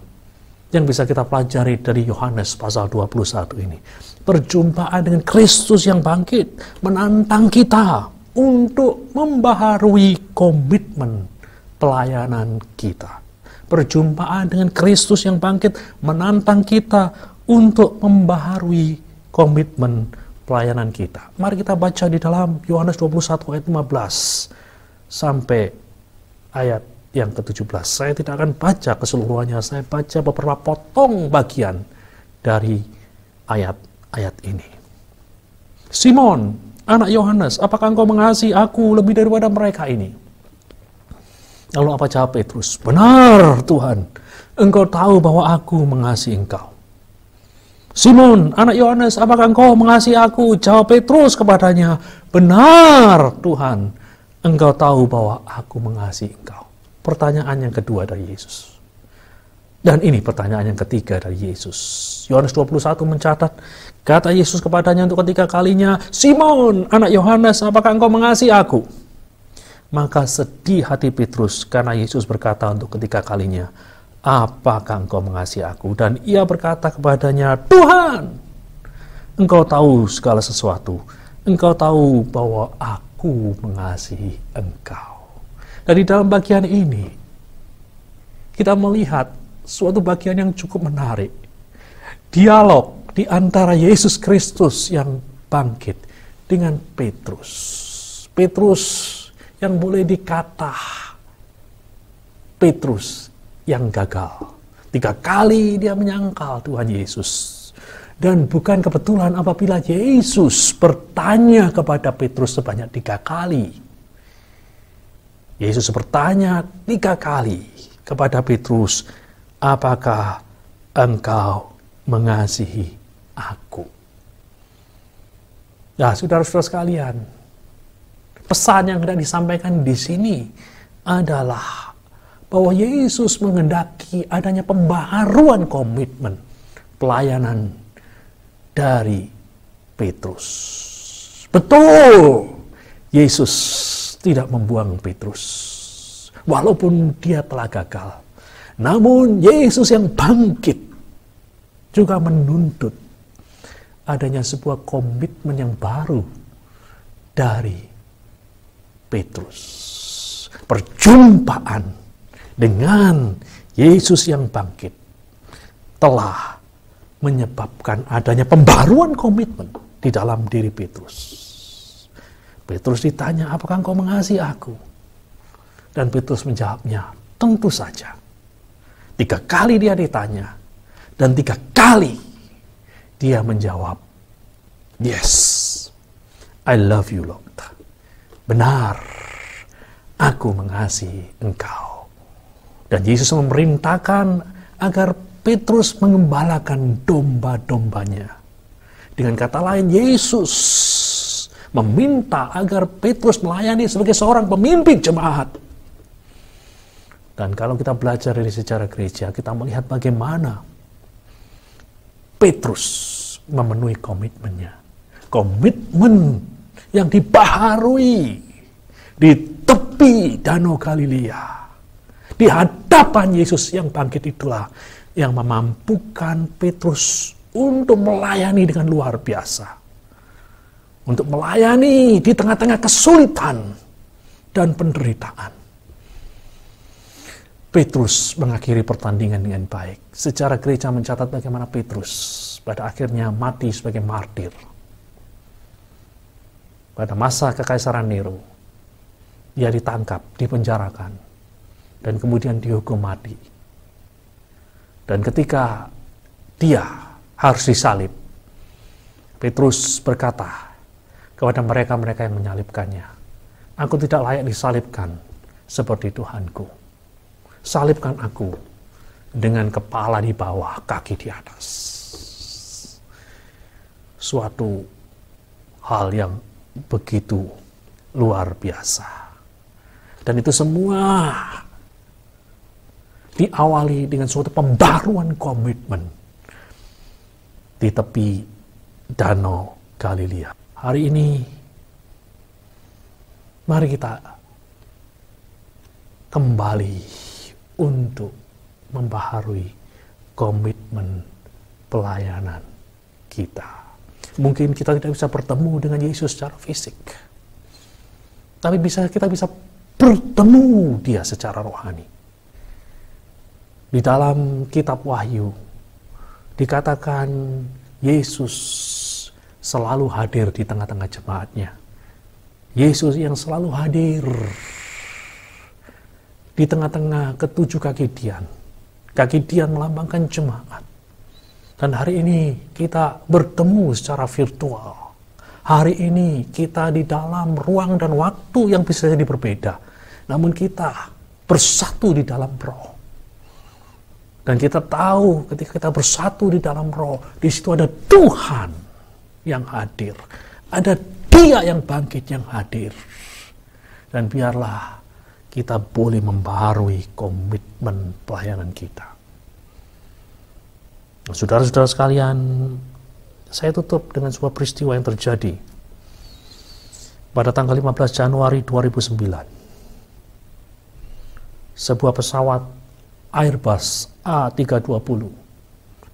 yang bisa kita pelajari dari Yohanes pasal 21 ini. Perjumpaan dengan Kristus yang bangkit menantang kita untuk membaharui komitmen pelayanan kita. Perjumpaan dengan Kristus yang bangkit menantang kita untuk membaharui komitmen pelayanan kita. Mari kita baca di dalam Yohanes 21 ayat 15 sampai ayat yang ke-17. Saya tidak akan baca keseluruhannya, saya baca beberapa potong bagian dari ayat-ayat ini. Simon, anak Yohanes, apakah engkau mengasihi aku lebih daripada mereka ini? Lalu apa jawab Petrus? Benar Tuhan, engkau tahu bahwa aku mengasihi engkau. Simon, anak Yohanes, apakah engkau mengasihi aku? Jawab Petrus kepadanya, benar Tuhan, engkau tahu bahwa aku mengasihi engkau. Pertanyaan yang kedua dari Yesus. Dan ini pertanyaan yang ketiga dari Yesus. Yohanes 21 mencatat, kata Yesus kepadanya untuk ketiga kalinya, Simon, anak Yohanes, apakah engkau mengasihi aku? Maka sedih hati Petrus karena Yesus berkata untuk ketiga kalinya, apakah engkau mengasihi aku? Dan ia berkata kepadanya, Tuhan, engkau tahu segala sesuatu. Engkau tahu bahwa aku mengasihi engkau. Dan di dalam bagian ini, kita melihat suatu bagian yang cukup menarik. Dialog di antara Yesus Kristus yang bangkit dengan Petrus. Petrus yang boleh dikata Petrus yang gagal. 3 kali dia menyangkal Tuhan Yesus. Dan bukan kebetulan apabila Yesus bertanya kepada Petrus sebanyak 3 kali. Yesus bertanya 3 kali kepada Petrus, apakah engkau mengasihi aku? Nah, saudara-saudara sekalian, pesan yang hendak disampaikan di sini adalah bahwa Yesus menghendaki adanya pembaharuan komitmen pelayanan dari Petrus. Betul, Yesus tidak membuang Petrus, walaupun dia telah gagal. Namun Yesus yang bangkit juga menuntut adanya sebuah komitmen yang baru dari Petrus. Perjumpaan dengan Yesus yang bangkit telah menyebabkan adanya pembaruan komitmen di dalam diri Petrus. Petrus ditanya, apakah engkau mengasihi aku? Dan Petrus menjawabnya, tentu saja. 3 kali dia ditanya, dan 3 kali dia menjawab, yes, I love you Lord. Benar, aku mengasihi engkau. Dan Yesus memerintahkan agar Petrus mengembalakan domba-dombanya. Dengan kata lain, Yesus meminta agar Petrus melayani sebagai seorang pemimpin jemaat. Dan kalau kita belajar dari sejarah gereja, kita melihat bagaimana Petrus memenuhi komitmennya. Komitmen yang dibaharui di tepi Danau Galilea. Di hadapan Yesus yang bangkit itulah yang memampukan Petrus untuk melayani dengan luar biasa. Untuk melayani di tengah-tengah kesulitan dan penderitaan. Petrus mengakhiri pertandingan dengan baik. Sejarah gereja mencatat bagaimana Petrus pada akhirnya mati sebagai martir. Pada masa Kekaisaran Nero, dia ditangkap, dipenjarakan, dan kemudian dihukum mati. Dan ketika dia harus disalib, Petrus berkata kepada mereka-mereka yang menyalibkannya, aku tidak layak disalibkan seperti Tuhanku. Salibkan aku dengan kepala di bawah, kaki di atas. Suatu hal yang begitu luar biasa. Dan itu semua diawali dengan suatu pembaruan komitmen di tepi Danau Galilea. Hari ini, mari kita kembali untuk membaharui komitmen pelayanan kita. Mungkin kita tidak bisa bertemu dengan Yesus secara fisik, tapi kita bisa bertemu dia secara rohani. Di dalam kitab Wahyu dikatakan Yesus selalu hadir di tengah-tengah jemaatnya. Yesus yang selalu hadir di tengah-tengah ketujuh kaki Dian. Kaki Dian melambangkan jemaat. Dan hari ini kita bertemu secara virtual. Hari ini kita di dalam ruang dan waktu yang bisa jadi berbeda. Namun kita bersatu di dalam Roh. Dan kita tahu ketika kita bersatu di dalam Roh, di situ ada Tuhan yang hadir. Ada Dia yang bangkit yang hadir. Dan biarlah kita boleh membaharui komitmen pelayanan kita. Saudara-saudara sekalian, saya tutup dengan sebuah peristiwa yang terjadi pada tanggal 15 Januari 2009. Sebuah pesawat Airbus A320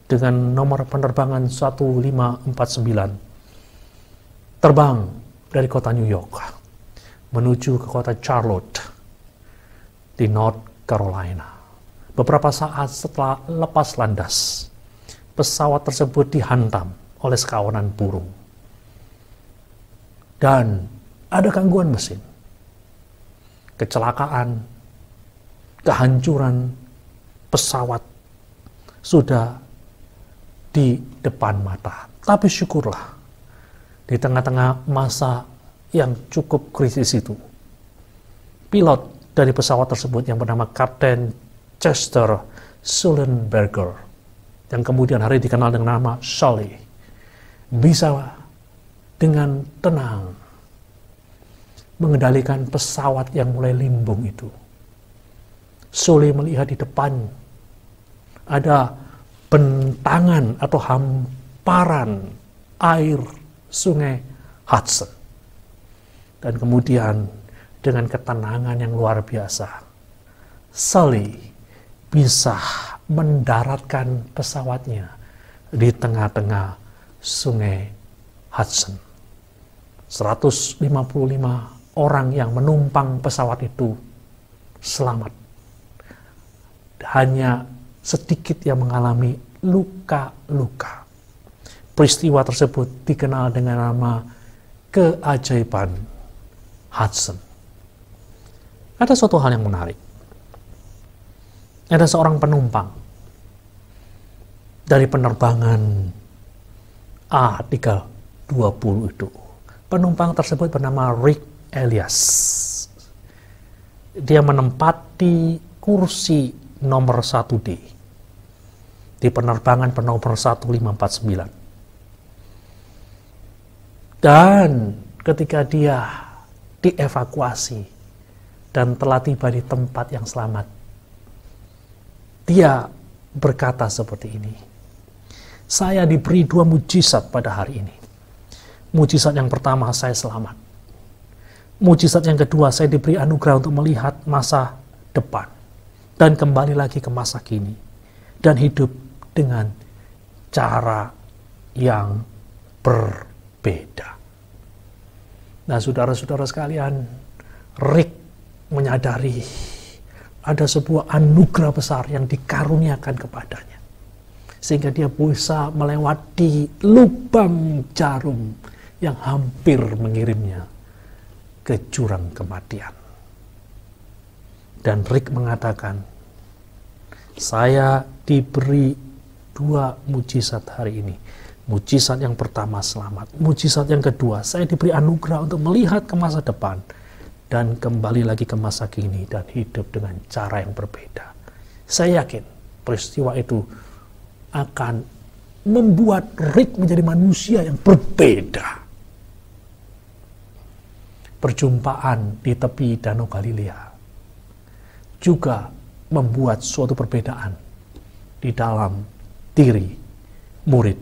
dengan nomor penerbangan 1549 terbang dari kota New York menuju ke kota Charlotte di North Carolina. Beberapa saat setelah lepas landas, pesawat tersebut dihantam oleh sekawanan burung. Dan ada gangguan mesin, kecelakaan, kehancuran pesawat sudah di depan mata. Tapi syukurlah, di tengah-tengah masa yang cukup krisis itu, pilot dari pesawat tersebut yang bernama Kapten Chester Sullenberger, yang kemudian hari dikenal dengan nama Sully, bisa dengan tenang mengendalikan pesawat yang mulai limbung itu. Sully melihat di depan ada bentangan atau hamparan air sungai Hudson. Dan kemudian dengan ketenangan yang luar biasa, Sully bisa mendaratkan pesawatnya di tengah-tengah sungai Hudson. 155 orang yang menumpang pesawat itu selamat. Hanya sedikit yang mengalami luka-luka. Peristiwa tersebut dikenal dengan nama keajaiban Hudson. Ada suatu hal yang menarik. Ada seorang penumpang dari penerbangan A320 itu. Penumpang tersebut bernama Rick Elias. Dia menempati kursi nomor 1D di penerbangan penomor 1549. Dan ketika dia dievakuasi dan telah tiba di tempat yang selamat, dia berkata seperti ini, "Saya diberi 2 mujizat pada hari ini. Mujizat yang pertama, saya selamat. Mujizat yang kedua, saya diberi anugerah untuk melihat masa depan dan kembali lagi ke masa kini dan hidup dengan cara yang berbeda." Nah, saudara-saudara sekalian, Rick menyadari ada sebuah anugerah besar yang dikaruniakan kepadanya, sehingga dia bisa melewati lubang jarum yang hampir mengirimnya ke jurang kematian. Dan Rick mengatakan, "Saya diberi 2 mujizat hari ini. Mujizat yang pertama selamat. Mujizat yang kedua, saya diberi anugerah untuk melihat ke masa depan dan kembali lagi ke masa kini dan hidup dengan cara yang berbeda." Saya yakin peristiwa itu akan membuat Rick menjadi manusia yang berbeda. Perjumpaan di tepi Danau Galilea juga membuat suatu perbedaan di dalam diri murid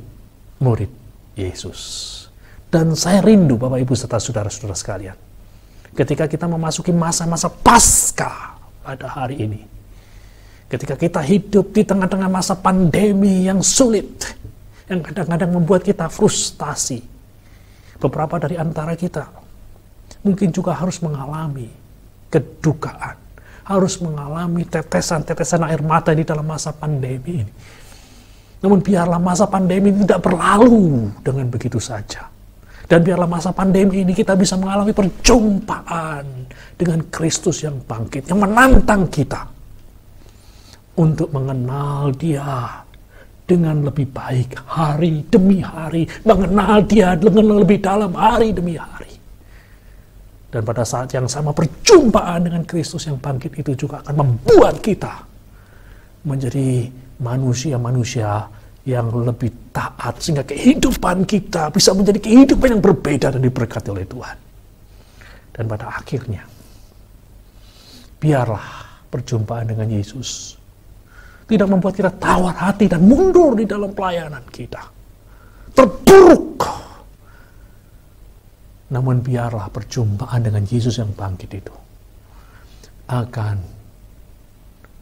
Yesus. Dan saya rindu Bapak Ibu serta saudara-saudara sekalian, ketika kita memasuki masa-masa Paskah pada hari ini, ketika kita hidup di tengah-tengah masa pandemi yang sulit, yang kadang-kadang membuat kita frustasi. Beberapa dari antara kita mungkin juga harus mengalami kedukaan, harus mengalami tetesan-tetesan air mata di dalam masa pandemi ini. Namun biarlah masa pandemi ini tidak berlalu dengan begitu saja. Dan biarlah masa pandemi ini kita bisa mengalami perjumpaan dengan Kristus yang bangkit, yang menantang kita untuk mengenal Dia dengan lebih baik hari demi hari, mengenal Dia dengan lebih dalam hari demi hari. Dan pada saat yang sama, perjumpaan dengan Kristus yang bangkit itu juga akan membuat kita menjadi manusia-manusia yang lebih taat, sehingga kehidupan kita bisa menjadi kehidupan yang berbeda dan diberkati oleh Tuhan. Dan pada akhirnya, biarlah perjumpaan dengan Yesus tidak membuat kita tawar hati dan mundur di dalam pelayanan kita, terpuruk. Namun biarlah perjumpaan dengan Yesus yang bangkit itu akan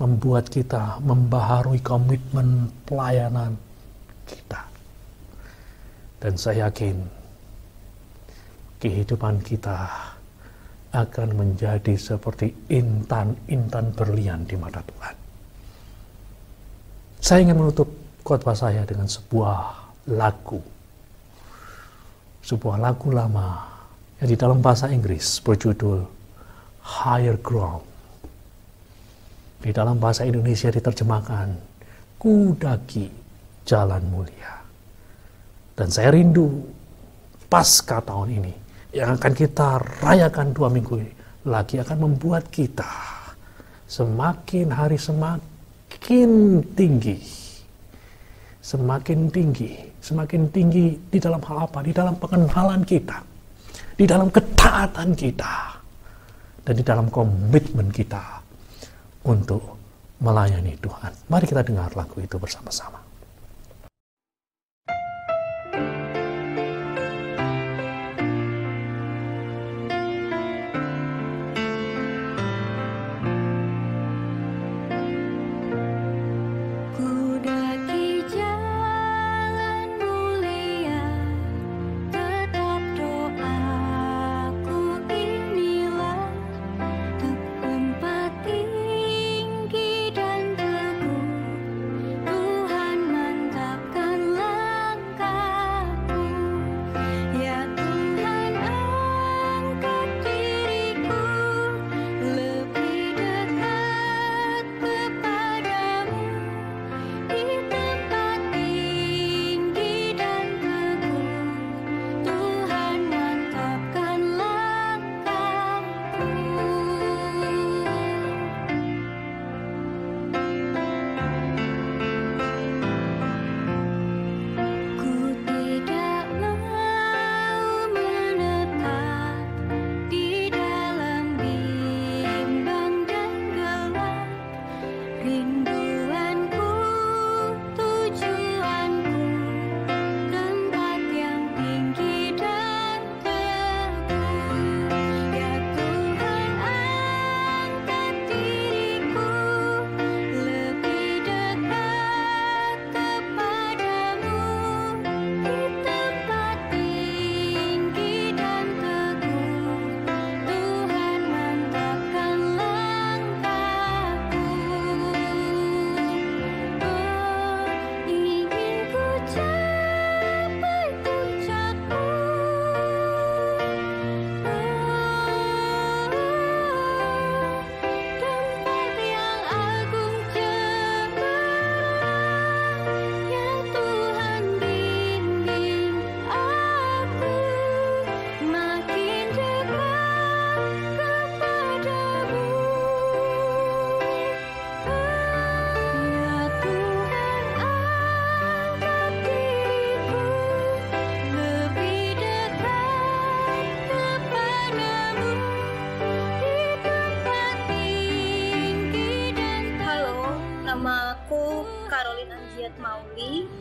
membuat kita membaharui komitmen pelayanan kita. Dan saya yakin kehidupan kita akan menjadi seperti intan-intan berlian di mata Tuhan. Saya ingin menutup khotbah saya dengan sebuah lagu lama yang di dalam bahasa Inggris berjudul Higher Ground. Di dalam bahasa Indonesia diterjemahkan Ku Daki Jalan Mulia. Dan saya rindu Paskah tahun ini yang akan kita rayakan 2 minggu lagi akan membuat kita semakin hari semakin tinggi. Semakin tinggi di dalam hal apa? Di dalam pengenalan kita, di dalam ketaatan kita, dan di dalam komitmen kita untuk melayani Tuhan. Mari kita dengar lagu itu bersama-sama.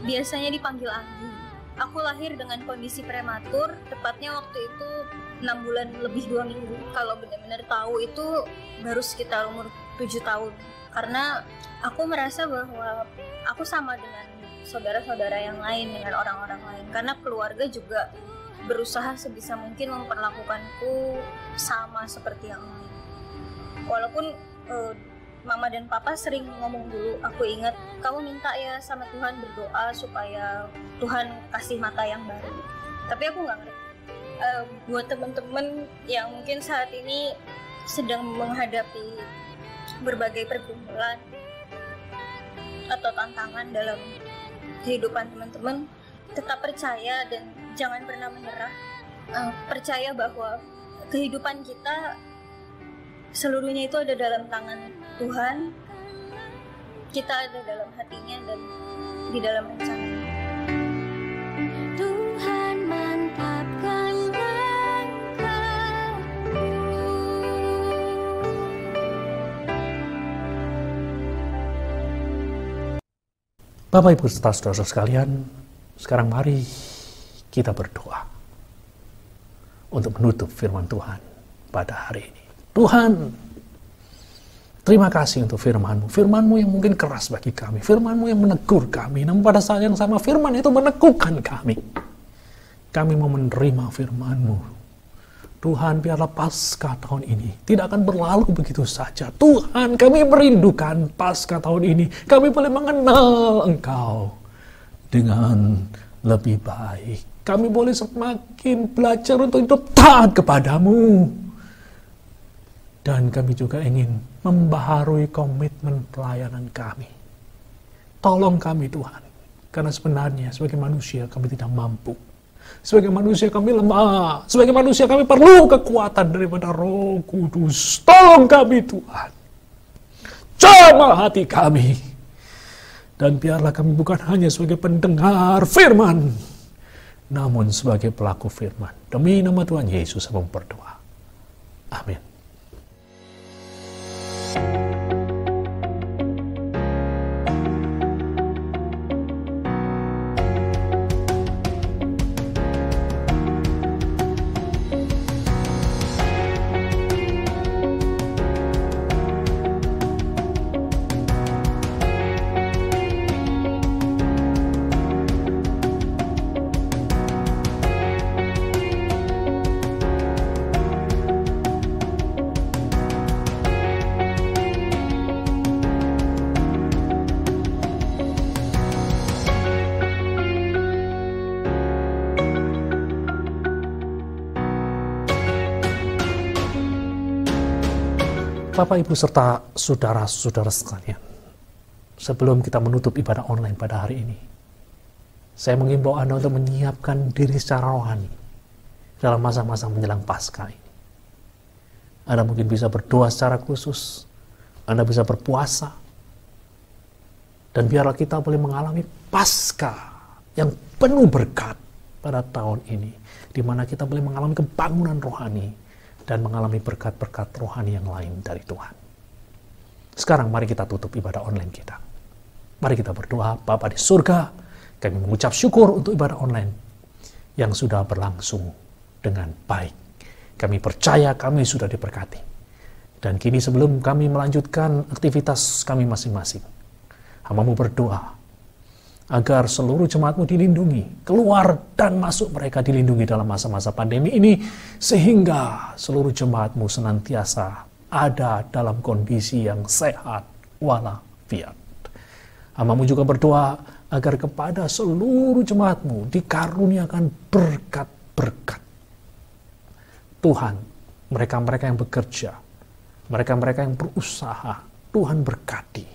Biasanya dipanggil Anggi. Aku lahir dengan kondisi prematur, tepatnya waktu itu 6 bulan lebih 2 minggu. Kalau benar-benar tahu itu baru sekitar umur 7 tahun. Karena aku merasa bahwa aku sama dengan saudara-saudara yang lain, dengan orang-orang lain. Karena keluarga juga berusaha sebisa mungkin memperlakukanku sama seperti yang lain. Walaupun Mama dan Papa sering ngomong dulu, aku ingat, kamu minta ya sama Tuhan, berdoa supaya Tuhan kasih mata yang baru. Tapi aku nggak ngerti. Buat teman-teman yang mungkin saat ini sedang menghadapi berbagai pergumulan atau tantangan dalam kehidupan teman-teman, tetap percaya dan jangan pernah menyerah. Percaya bahwa kehidupan kita seluruhnya itu ada dalam tangan Tuhan, kita ada dalam hatinya dan di dalam rencana. Tuhan mantapkan langkahku. Bapak Ibu serta saudara sekalian, sekarang mari kita berdoa untuk menutup firman Tuhan pada hari ini. Tuhan, terima kasih untuk firman-Mu. Firman-Mu yang mungkin keras bagi kami. Firman-Mu yang menegur kami. Namun pada saat yang sama firman itu meneguhkan kami. Kami mau menerima firman-Mu. Tuhan, biarlah Paskah tahun ini tidak akan berlalu begitu saja. Tuhan, kami merindukan Paskah tahun ini. Kami boleh mengenal Engkau dengan lebih baik. Kami boleh semakin belajar untuk hidup taat kepadamu. Dan kami juga ingin membaharui komitmen pelayanan kami. Tolong kami Tuhan, karena sebenarnya sebagai manusia kami tidak mampu. Sebagai manusia kami lemah. Sebagai manusia kami perlu kekuatan daripada Roh Kudus. Tolong kami Tuhan. Jamah hati kami. Dan biarlah kami bukan hanya sebagai pendengar firman, namun sebagai pelaku firman. Demi nama Tuhan Yesus kami berdoa. Amin. Bapak, Ibu, serta saudara-saudara sekalian, sebelum kita menutup ibadah online pada hari ini, saya mengimbau Anda untuk menyiapkan diri secara rohani dalam masa-masa menjelang Paskah ini. Anda mungkin bisa berdoa secara khusus, Anda bisa berpuasa, dan biarlah kita boleh mengalami Paskah yang penuh berkat pada tahun ini, di mana kita boleh mengalami kebangunan rohani dan mengalami berkat-berkat rohani yang lain dari Tuhan. Sekarang mari kita tutup ibadah online kita. Mari kita berdoa. Bapa di surga, kami mengucap syukur untuk ibadah online yang sudah berlangsung dengan baik. Kami percaya kami sudah diberkati. Dan kini sebelum kami melanjutkan aktivitas kami masing-masing, hamba-Mu berdoa agar seluruh jemaat-Mu dilindungi, keluar dan masuk mereka dilindungi dalam masa-masa pandemi ini, sehingga seluruh jemaat-Mu senantiasa ada dalam kondisi yang sehat walafiat. Hamba-Mu juga berdoa agar kepada seluruh jemaat-Mu dikaruniakan berkat-berkat. Tuhan, mereka-mereka yang bekerja, mereka-mereka yang berusaha, Tuhan berkati,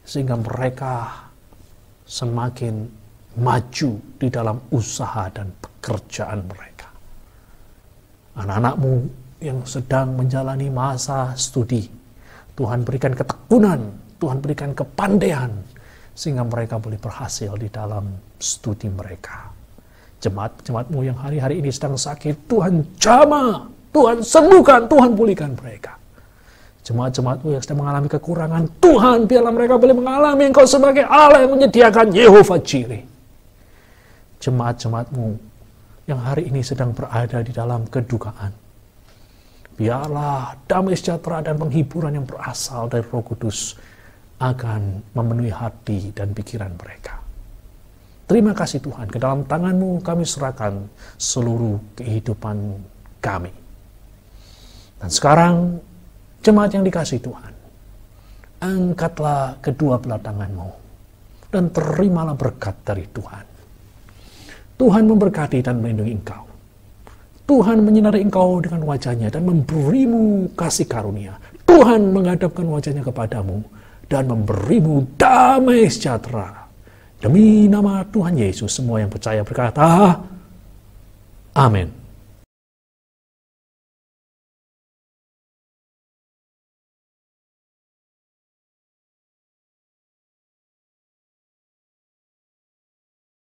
sehingga mereka semakin maju di dalam usaha dan pekerjaan mereka. Anak-anak-Mu yang sedang menjalani masa studi, Tuhan berikan ketekunan, Tuhan berikan kepandaian, sehingga mereka boleh berhasil di dalam studi mereka. Jemaat-jemaat-Mu yang hari-hari ini sedang sakit, Tuhan jamah, Tuhan sembuhkan, Tuhan pulihkan mereka. Jemaat-jemaat-Mu yang sedang mengalami kekurangan, Tuhan, biarlah mereka boleh mengalami Engkau sebagai Allah yang menyediakan, Yehova Jireh. Jemaat-jemaat-Mu yang hari ini sedang berada di dalam kedukaan, biarlah damai sejahtera dan penghiburan yang berasal dari Roh Kudus akan memenuhi hati dan pikiran mereka. Terima kasih Tuhan, ke dalam tangan-Mu kami serahkan seluruh kehidupan kami. Dan sekarang, jemaat yang dikasihi Tuhan, angkatlah kedua belah tangan-Mu dan terimalah berkat dari Tuhan. Tuhan memberkati dan melindungi engkau. Tuhan menyinari engkau dengan wajah-Nya dan memberimu kasih karunia. Tuhan menghadapkan wajah-Nya kepadamu dan memberimu damai sejahtera. Demi nama Tuhan Yesus, semua yang percaya berkata, Amin.